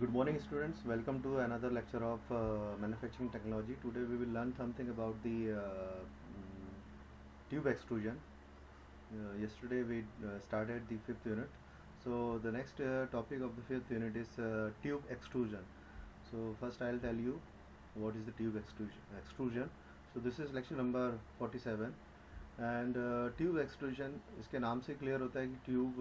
Good morning, students. Welcome to another lecture of manufacturing technology. Today we will learn something about the tube extrusion. Yesterday we started the fifth unit. So the next topic of the fifth unit is tube extrusion. So first I'll tell you what is the tube extrusion. So this is lecture number 47 and tube extrusion इसके नाम से clear होता है कि tube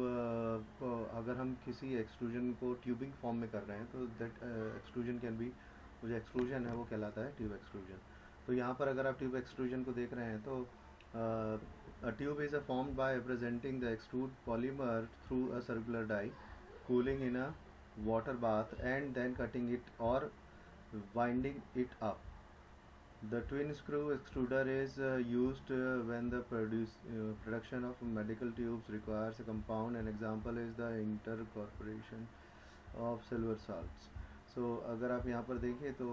को अगर हम किसी एक्सट्रूजन को ट्यूबिंग फॉर्म में कर रहे हैं तो दैट एक्सट्रूजन कैन बी, वो जो एक्सट्रूजन है वो कहलाता है ट्यूब एक्सट्रूजन. तो यहाँ पर अगर आप ट्यूब एक्सट्रूजन को देख रहे हैं तो a tube is formed by presenting the extrude polymer through a circular die, cooling in a water bath and then cutting it or winding it up. The twin screw extruder is used when the production of medical tubes requires a compound. An example is the intercorporation of silver salts. So अगर आप यहाँ पर देखें तो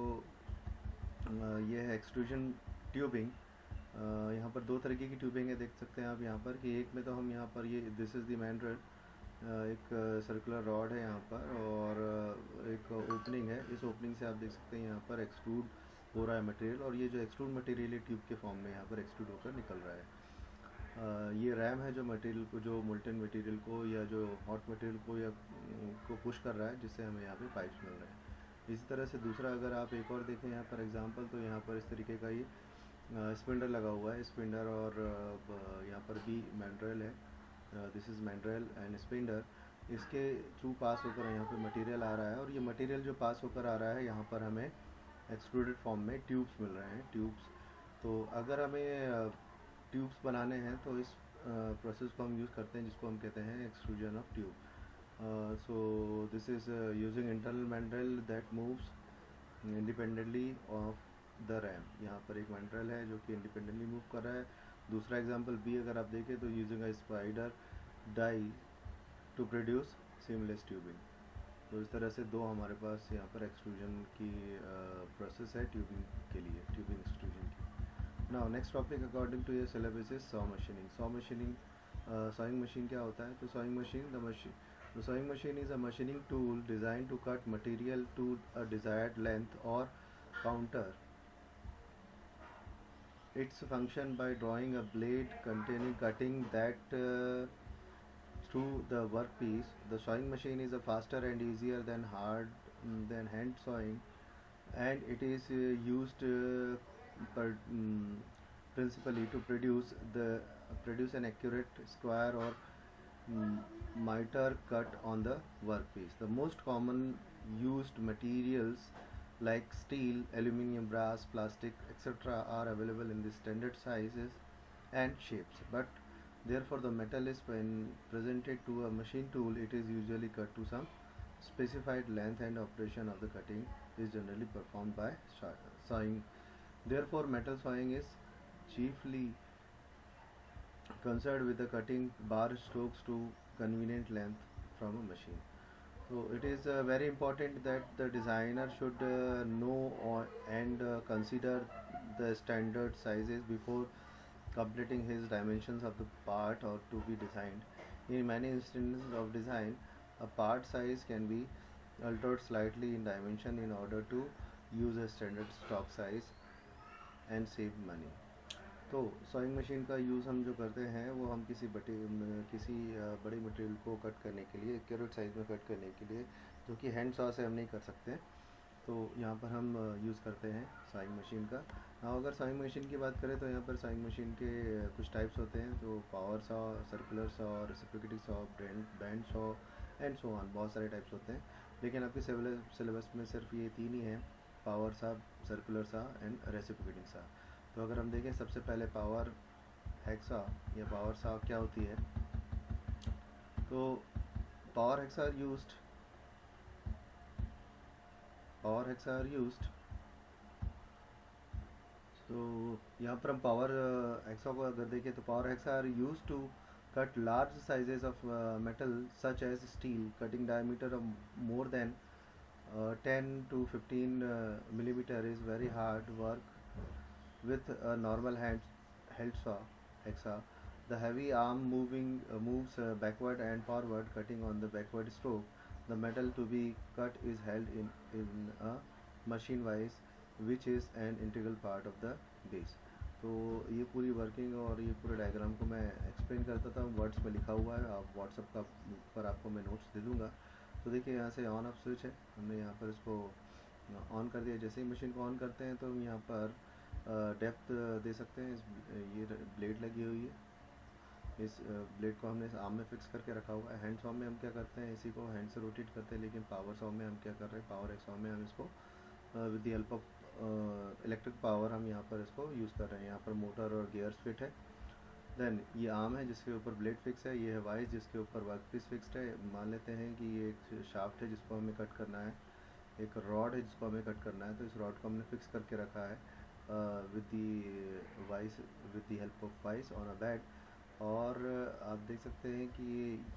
ये है extrusion tubing. यहाँ पर दो तरीके की ट्यूबिंग है, देख सकते हैं आप यहाँ पर कि एक में तो हम यहाँ पर ये this is the main rod, एक सर्कुलर रॉड है यहाँ पर और एक ओपनिंग है. इस ओपनिंग से आप देख सकते हैं यहाँ पर एक्सट्रूड हो रहा है मटेरियल और ये जो एक्सट्रूड मटेरियल है ट्यूब के फॉर्म में यहाँ पर एक्सट्रूड होकर निकल रहा है. ये रैम है जो मटेरियल को, जो मोल्टन मटेरियल को या जो हॉट मटेरियल को या को पुश कर रहा है, जिससे हमें यहाँ पे पाइप्स मिल रहे हैं. इसी तरह से दूसरा अगर आप एक और देखें यहाँ पर एग्जांपल, तो यहाँ पर इस तरीके का ये स्पिंडल लगा हुआ है. स्पिंडर और यहाँ पर भी मैंड्रेल है. This is mandrel and spider. इसके थ्रू पास होकर यहाँ पे मटेरियल आ रहा है और ये मटेरियल जो पास होकर आ रहा है यहाँ पर हमें एक्सट्रूडेड फॉर्म में ट्यूब्स मिल रहे हैं. ट्यूब्स, तो अगर हमें ट्यूब्स बनाने हैं तो इस प्रोसेस को हम यूज़ करते हैं जिसको हम कहते हैं extrusion of tube. So this is using internal mandrel that moves independently of the RAM. यहाँ पर एक मैंड्रेल है जो कि इंडिपेंडेंटली मूव कर रहा है. दूसरा एग्जांपल बी अगर आप देखें तो using a spider die to produce seamless tubing. तो इस तरह से दो हमारे पास यहाँ पर एक्सट्रूजन की प्रोसेस है ट्यूबिंग के लिए, ट्यूबिंग एक्सट्रूजन की. Now next topic according to ये syllabus is saw machining. Sawing machine क्या होता है? तो sawing machine is a machining tool design to cut material to a desired length और counter its function by drawing a blade containing cutting that through the workpiece. The sewing machine is a faster and easier than hand sewing, and it is used principally to produce an accurate square or miter cut on the workpiece. The most common used materials like steel, aluminium, brass, plastic, etc. are available in the standard sizes and shapes, but therefore the metal is, when presented to a machine tool, it is usually cut to some specified length, and operation of the cutting is generally performed by sawing. Therefore metal sawing is chiefly concerned with the cutting bar strokes to convenient length from a machine. So it is very important that the designer should know and consider the standard sizes before completing his dimensions of the part or to be designed. In many instances of design, a part size can be altered slightly in dimension in order to use a standard stock size and save money. तो sawing machine का use हम जो करते हैं वो हम किसी बड़े मटेरियल को कट करने के लिए, एक्यूरेट साइज में कट करने के लिए, जो कि हैंड सॉ से हम नहीं कर सकते, तो यहाँ पर हम यूज़ करते हैं सॉइंग मशीन का. अगर सॉइंग मशीन की बात करें तो यहाँ पर सॉइंग मशीन के कुछ टाइप्स होते हैं, जो power saw, circular saw, reciprocating saw, band saw and so on. बहुत सारे टाइप्स होते हैं, लेकिन आपके सिलेबस में सिर्फ ये तीन ही हैं: power saw, circular saw and reciprocating saw. तो अगर हम देखें सबसे पहले पावर हेक्सा या पावर सॉ क्या होती है, तो पावर हेक्सा आर यूज्ड तो यहाँ पर हम पावर हेक्सा को अगर देखें तो power hacksaw are used to cut large sizes of metal such as steel. Cutting diameter of more than 10 to 15 millimeter is very hard work with a normal held saw hexa. The heavy arm moves backward and forward, cutting on the backward stroke. The metal to be cut is held in a machine wise which is an integral part of the base. तो ये पूरी working और ये पूरे diagram को मैं explain करता था, वर्ड्स में लिखा हुआ है, आप व्हाट्सएप का पर आपको मैं नोट्स दे दूँगा। तो देखिए यहाँ से ऑन ऑफ स्विच है, हमने यहाँ पर इसको ऑन कर दिया। जैसे ही मशीन को ऑन करते हैं तो हम यहाँ पर डेप्थ दे सकते हैं। ये ब्लेड लगी हुई है, इस ब्लेड को हमने आर्म में फिक्स करके रखा हुआ है। हैंड सॉ में हम क्या करते हैं, इसी को हैंड से रोटेट करते हैं, लेकिन पावर सॉ में हम क्या कर रहे हैं, पावर एक्सॉ में हम इसको with the help of electric power हम यहाँ पर इसको यूज़ कर रहे हैं। यहाँ पर मोटर और गियर्स फिट है। देन ये आर्म है जिसके ऊपर ब्लेड फिक्स है, ये है वाइस जिसके ऊपर वर्कपीस फिक्स्ड है। मान लेते हैं कि ये एक शाफ्ट है जिसको हमें कट करना है, एक रॉड है जिसको हमें कट करना है, तो इस रॉड को हमने फिक्स करके रखा है with the vice, with the help of vice on a bed. और आप देख सकते हैं कि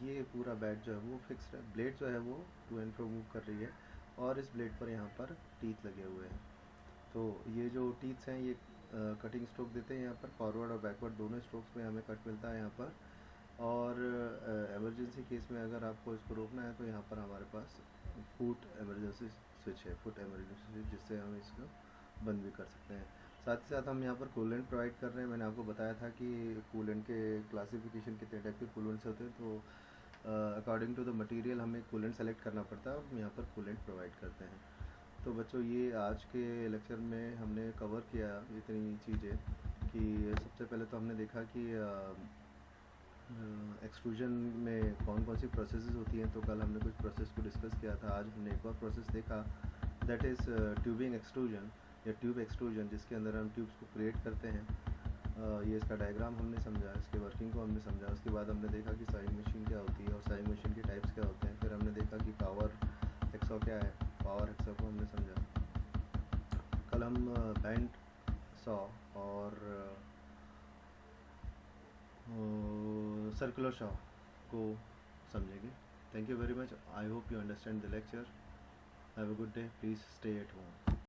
ये पूरा बेड जो है वो फिक्स्ड है, ब्लेड जो है वो टू एंड फ्रो मूव कर रही है और इस ब्लेड पर यहाँ पर टीथ लगे हुए हैं। तो ये जो टीथ्स हैं ये कटिंग स्ट्रोक देते हैं, यहाँ पर फॉरवर्ड और बैकवर्ड दोनों स्ट्रोक्स में हमें कट मिलता है यहाँ पर। और एमरजेंसी केस में अगर आपको इसको रोकना है तो यहाँ पर हमारे पास फुट एमरजेंसी स्विच है, फुट एमरजेंसी स्विच, जिससे हम इसको बंद भी कर सकते हैं। साथ ही साथ हम यहाँ पर कूलेंट प्रोवाइड कर रहे हैं। मैंने आपको बताया था कि कूलेंट के क्लासिफिकेशन कितने टाइप के कूलेंट्स होते हैं, तो अकॉर्डिंग टू द मटेरियल हमें कूलेंट सेलेक्ट करना पड़ता है और हम यहाँ पर कूलेंट प्रोवाइड करते हैं। तो बच्चों ये आज के लेक्चर में हमने कवर किया इतनी चीज़ें कि सबसे पहले तो हमने देखा कि एक्सट्रूजन में कौन कौन सी प्रोसेसेस होती हैं। तो कल हमने कुछ प्रोसेस को डिस्कस किया था, आज हमने एक और प्रोसेस देखा, दैट इज़ ट्यूबिंग एक्सट्रूजन या ट्यूब एक्सट्रूजन, जिसके अंदर हम ट्यूब्स को क्रिएट करते हैं। ये इसका डायग्राम हमने समझा, इसके वर्किंग को हमने समझा। उसके बाद हमने देखा कि साइंग मशीन क्या होती है और साइंग मशीन के टाइप्स क्या होते हैं। फिर हमने देखा कि पावर एक्सॉ क्या है, पावर एक्सॉ को हमने समझा। कल हम बैंड सॉ और सर्कुलर शॉ को समझेंगे। Thank you very much. I hope you understand the lecture. Have a good day. Please stay at home.